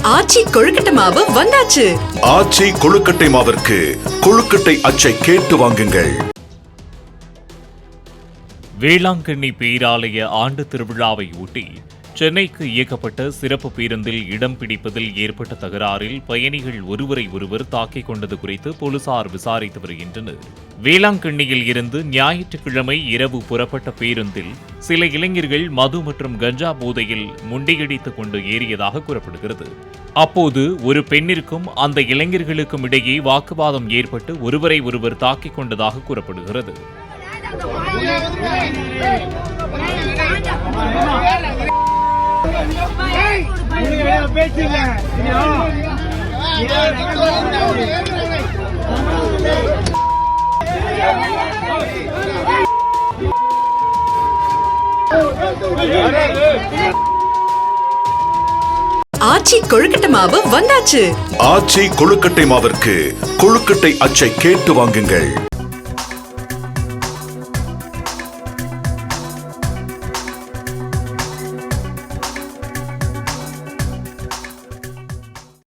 ஆச்சி கொழுக்கட்டை மாவு வந்தாச்சு. ஆச்சி கொழுக்கட்டை மாவிற்கு கொழுக்கட்டை அச்சை கேட்டு வாங்குங்கள். வேளாங்கண்ணி பேராலய ஆண்டு திருவிழாவை ஒட்டி சென்னைக்கு இயக்கப்பட்ட சிறப்பு பேருந்தில் இடம் பிடிப்பதில் ஏற்பட்ட தகராறில் பயணிகள் ஒருவரை ஒருவர் தாக்கிக் கொண்டது குறித்து போலீசார் விசாரித்து வருகின்றனர். வேளாங்கண்ணியில் இருந்து ஞாயிற்றுக்கிழமை இரவு புறப்பட்ட பேருந்தில் சில இளைஞர்கள் மது மற்றும் கஞ்சா போதையில் முண்டியடித்துக் கொண்டு ஏறியதாக கூறப்படுகிறது. அப்போது ஒரு பெண்ணிற்கும் அந்த இளைஞர்களுக்கும் இடையே வாக்குவாதம் ஏற்பட்டு ஒருவரை ஒருவர் தாக்கிக் கொண்டதாக கூறப்படுகிறது. ஆச்சி கொழுக்கட்டை மாவு வந்தாச்சு. ஆச்சி கொழுக்கட்டை மாவிற்கு கொழுக்கட்டை அச்சை கேட்டு வாங்குங்கள்.